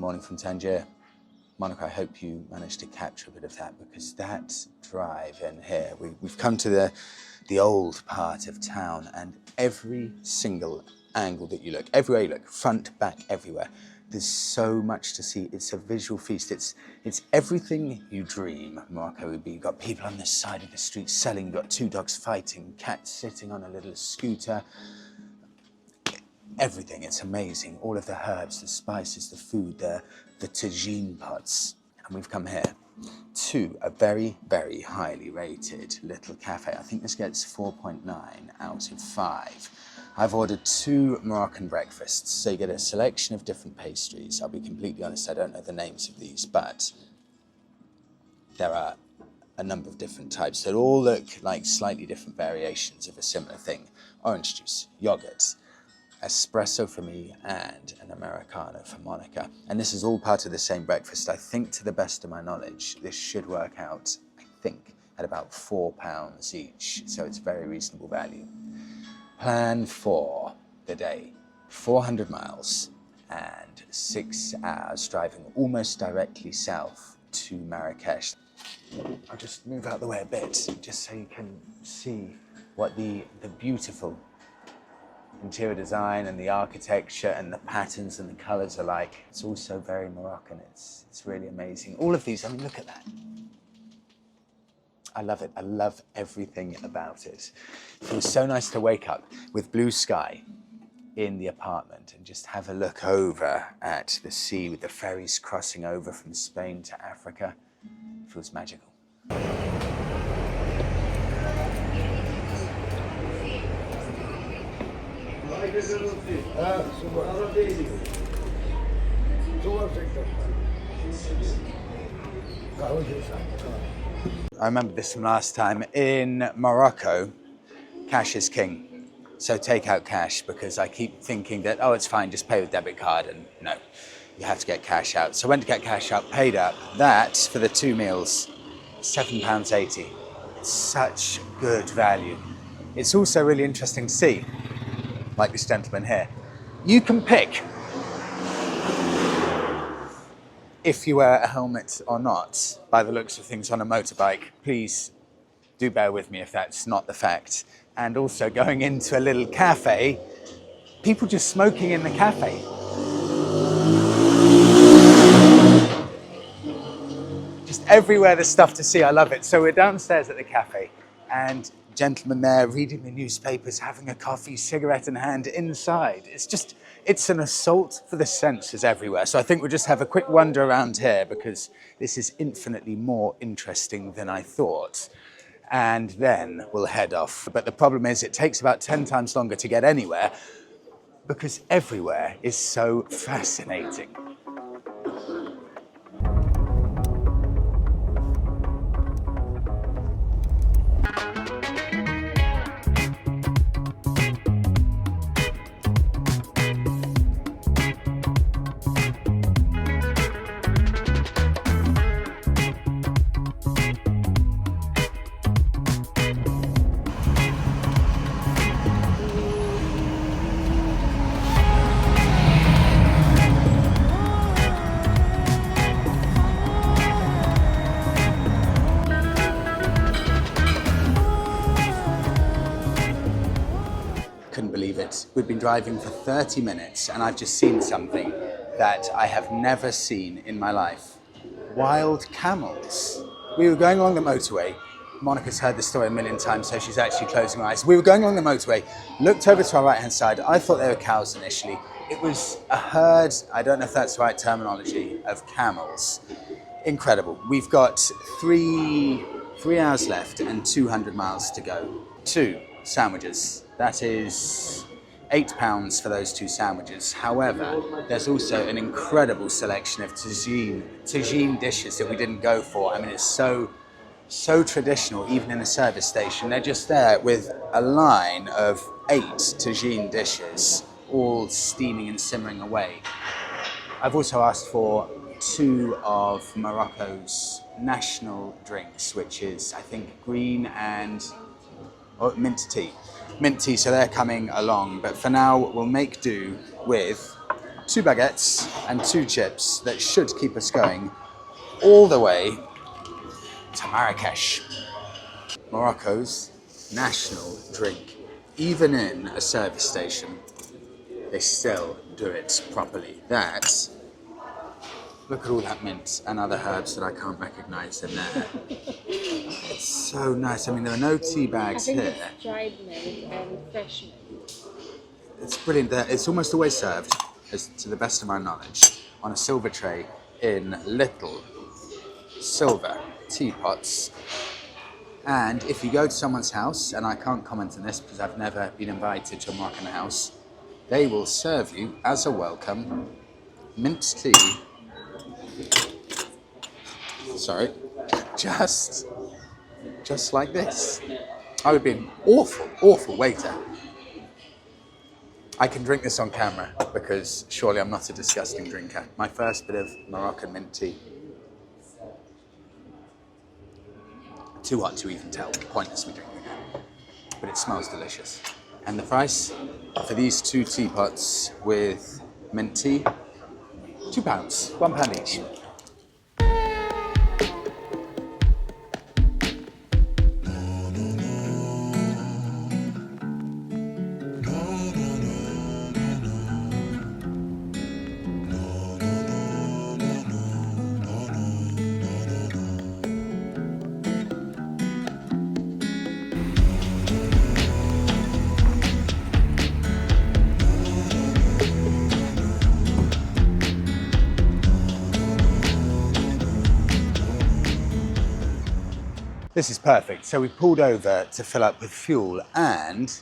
morning from Tangier. Monica, I hope you managed to capture a bit of that, because that drive in here, we've come to the old part of town, and every single angle that you look, everywhere you look, front, back, everywhere, there's so much to see. It's a visual feast. It's everything you dream Morocco would be. You've got people on the side of the street selling, you've got two dogs fighting, cats sitting on a little scooter. Everything, it's amazing. All of the herbs, the spices, the food, the tagine pots. And we've come here to a very, very highly rated little cafe. I think this gets 4.9 out of 5. I've ordered 2 Moroccan breakfasts, so you get a selection of different pastries. I'll be completely honest, I don't know the names of these, but there are a number of different types that all look like slightly different variations of a similar thing. Orange juice, yogurt, espresso for me, and an Americano for Monica. And this is all part of the same breakfast. I think, to the best of my knowledge, this should work out, I think, at about £4 each. So it's very reasonable value. Plan for the day, 400 miles and 6 hours driving almost directly south to Marrakesh. I'll just move out the way a bit, just so you can see what the beautiful interior design and the architecture and the patterns and the colors are like. It's also very Moroccan. It's really amazing. All of these, I mean, look at that. I love it. I love everything about it. It was so nice to wake up with blue sky in the apartment and just have a look over at the sea with the ferries crossing over from Spain to Africa. It feels magical. I remember this from last time. In Morocco, cash is king. So take out cash, because I keep thinking that, oh, it's fine, just pay with debit card, and no, you have to get cash out. So I went to get cash out, paid up. That, for the 2 meals, £7.80. It's such good value. It's also really interesting to see, like this gentleman here. You can pick if you wear a helmet or not by the looks of things on a motorbike. Please do bear with me if that's not the fact. And also going into a little cafe, people just smoking in the cafe. Just everywhere there's stuff to see. I love it. So we're downstairs at the cafe, and gentleman there reading the newspapers, having a coffee, cigarette in hand. Inside, it's an assault for the senses everywhere. So I think we'll just have a quick wander around here, because this is infinitely more interesting than I thought. And then we'll head off. But the problem is, it takes about 10 times longer to get anywhere, because everywhere is so fascinating. Couldn't believe it. We've been driving for 30 minutes and I've just seen something that I have never seen in my life. Wild camels. We were going along the motorway. Monica's heard this story a million times, so she's actually closing her eyes. We were going along the motorway, looked over to our right-hand side. I thought they were cows initially. It was a herd, I don't know if that's the right terminology, of camels. Incredible. We've got three hours left and 200 miles to go. 2 sandwiches. That is £8 for those 2 sandwiches. However, there's also an incredible selection of tagine dishes that we didn't go for. I mean, it's so traditional, even in a service station. They're just there with a line of 8 tagine dishes, all steaming and simmering away. I've also asked for 2 of Morocco's national drinks, which is, I think, green and mint tea. Mint tea, so they're coming along. But for now, we'll make do with 2 baguettes and 2 chips that should keep us going all the way to Marrakesh. Morocco's national drink. Even in a service station, they still do it properly. Look at all that mint and other herbs that I can't recognise in there. It's so nice. I mean, there are no tea bags here. It's dried mint and fresh mint. It's brilliant. It's almost always served, to the best of my knowledge, on a silver tray in little silver teapots. And if you go to someone's house, and I can't comment on this because I've never been invited to a Moroccan house, they will serve you as a welcome mint tea. Sorry, just like this. I would be an awful waiter. I can drink this on camera because surely I'm not a disgusting drinker. My first bit of Moroccan mint tea. Too hot to even tell, pointless me drinking it. But it smells delicious. And the price for these 2 teapots with mint tea, £2, £1 each. This is perfect. So we pulled over to fill up with fuel and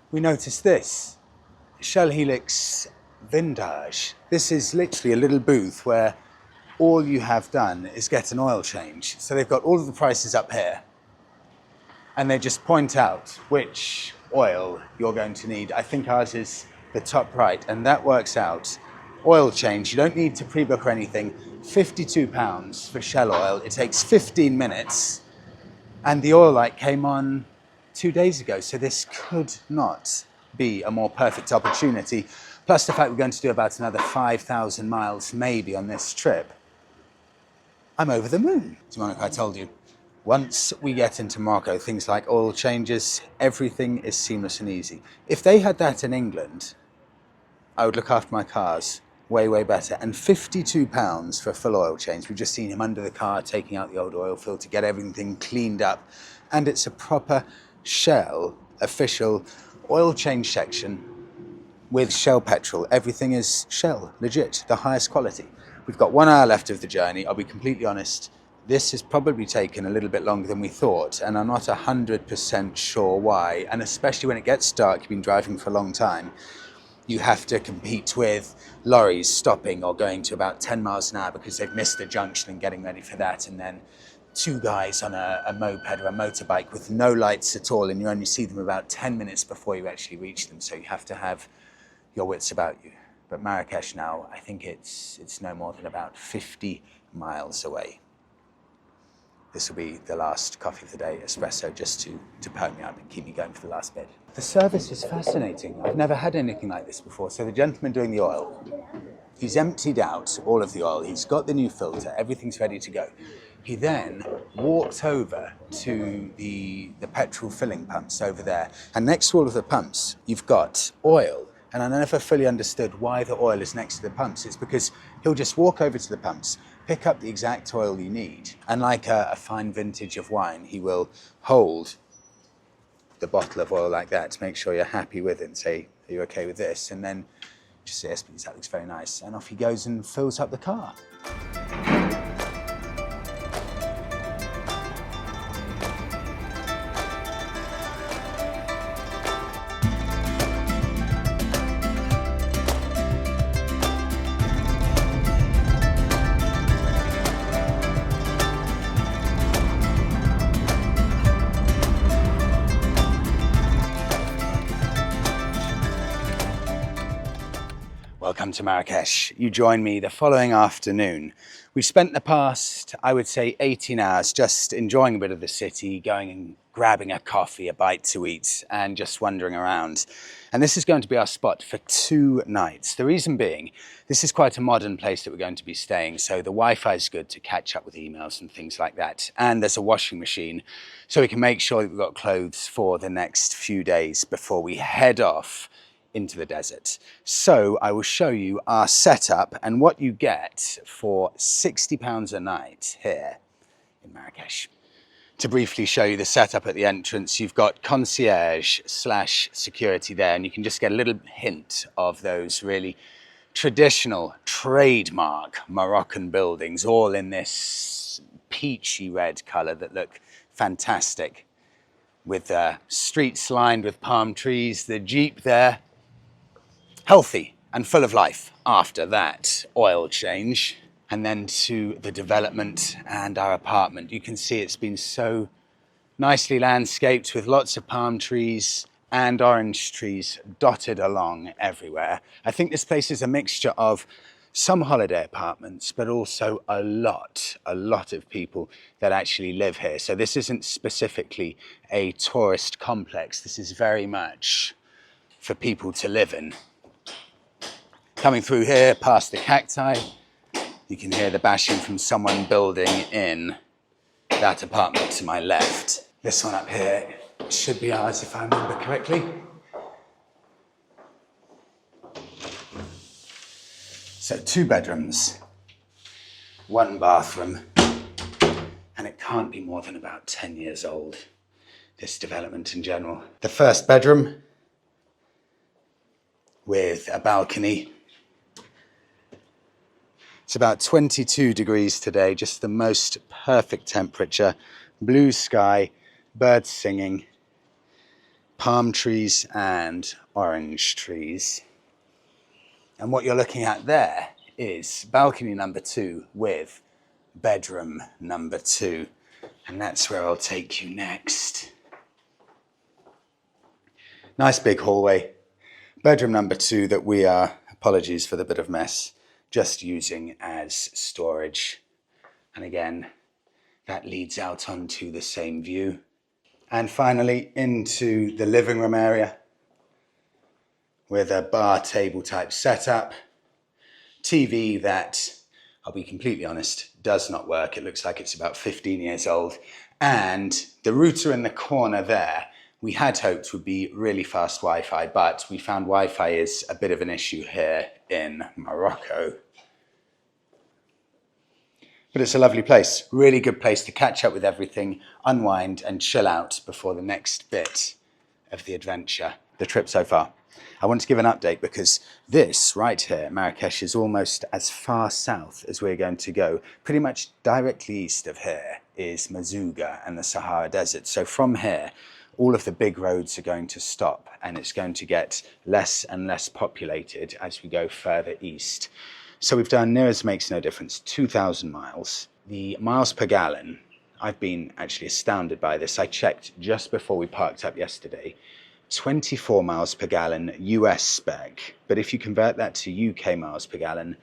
we noticed this, Shell Helix Vintage. This is literally a little booth where all you have done is get an oil change. So they've got all of the prices up here and they just point out which oil you're going to need. I think ours is the top right and that works out. Oil change, you don't need to pre-book or anything. £52 for Shell oil. It takes 15 minutes. And the oil light came on 2 days ago, so this could not be a more perfect opportunity. Plus the fact we're going to do about another 5,000 miles maybe on this trip. I'm over the moon. So Monica, I told you, once we get into Morocco, things like oil changes, everything is seamless and easy. If they had that in England, I would look after my cars way better. And £52 for a full oil change. We've just seen him under the car taking out the old oil filter, get everything cleaned up. And it's a proper Shell official oil change section with Shell petrol. Everything is Shell, legit, the highest quality. We've got 1 hour left of the journey. I'll be completely honest, this has probably taken a little bit longer than we thought, and I'm not 100% sure why. And especially when it gets dark, you've been driving for a long time, you have to compete with lorries stopping or going to about 10 miles an hour because they've missed a junction and getting ready for that. And then 2 guys on a moped or a motorbike with no lights at all, and you only see them about 10 minutes before you actually reach them. So you have to have your wits about you. But Marrakesh now, I think it's no more than about 50 miles away. This will be the last coffee of the day, espresso, just to perk me up and keep me going for the last bit. The service is fascinating. I've never had anything like this before. So the gentleman doing the oil, he's emptied out all of the oil. He's got the new filter. Everything's ready to go. He then walked over to the petrol filling pumps over there. And next to all of the pumps, you've got oil. And I never fully understood why the oil is next to the pumps. It's because he'll just walk over to the pumps, pick up the exact oil you need. And like a fine vintage of wine, he will hold the bottle of oil like that to make sure you're happy with it and say, are you okay with this? And then just say, yes, please, that looks very nice. And off he goes and fills up the car. Welcome to Marrakesh. You join me the following afternoon. We've spent the past, I would say, 18 hours just enjoying a bit of the city, going grabbing a coffee, a bite to eat, and just wandering around. And this is going to be our spot for 2 nights. The reason being, this is quite a modern place that we're going to be staying, so the Wi-Fi is good to catch up with emails and things like that. And there's a washing machine, so we can make sure that we've got clothes for the next few days before we head off into the desert. So I will show you our setup and what you get for £60 a night here in Marrakesh. To briefly show you the setup at the entrance, you've got concierge / security there, and you can just get a little hint of those really traditional trademark Moroccan buildings, all in this peachy red color that look fantastic, with streets lined with palm trees, the Jeep there, healthy and full of life. After that oil change, and then to the development and our apartment. You can see it's been so nicely landscaped with lots of palm trees and orange trees dotted along everywhere. I think this place is a mixture of some holiday apartments, but also a lot of people that actually live here. So this isn't specifically a tourist complex. This is very much for people to live in. Coming through here past the cacti, you can hear the bashing from someone building in that apartment to my left. This one up here should be ours if I remember correctly. So 2 bedrooms, 1 bathroom, and it can't be more than about 10 years old, this development in general. The first bedroom with a balcony. It's about 22 degrees today, just the most perfect temperature. Blue sky, birds singing, palm trees and orange trees. And what you're looking at there is balcony number 2 with bedroom number 2. And that's where I'll take you next. Nice big hallway. Bedroom number 2 that we are, apologies for the bit of mess, just using as storage. And again, that leads out onto the same view. And finally into the living room area with a bar table type setup. TV that, I'll be completely honest, does not work. It looks like it's about 15 years old. And the router in the corner there, we had hoped would be really fast Wi-Fi, but we found Wi-Fi is a bit of an issue here in Morocco. But it's a lovely place, really good place to catch up with everything, unwind and chill out before the next bit of the adventure, the trip so far. I want to give an update because this right here, Marrakesh, is almost as far south as we're going to go. Pretty much directly east of here is Mazouga and the Sahara Desert. So from here, all of the big roads are going to stop and it's going to get less and less populated as we go further east. So we've done, near as makes no difference, 2,000 miles. The miles per gallon, I've been actually astounded by this. I checked just before we parked up yesterday, 24 miles per gallon US spec. But if you convert that to UK miles per gallon,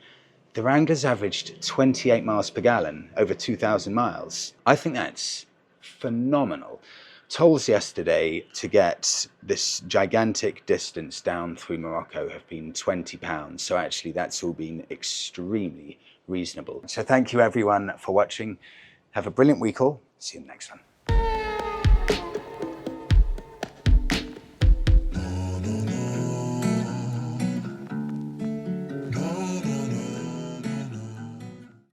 the Wrangler's averaged 28 miles per gallon over 2,000 miles. I think that's phenomenal. Tolls yesterday to get this gigantic distance down through Morocco have been £20. So actually that's all been extremely reasonable. So thank you everyone for watching. Have a brilliant week all. See you in the next one.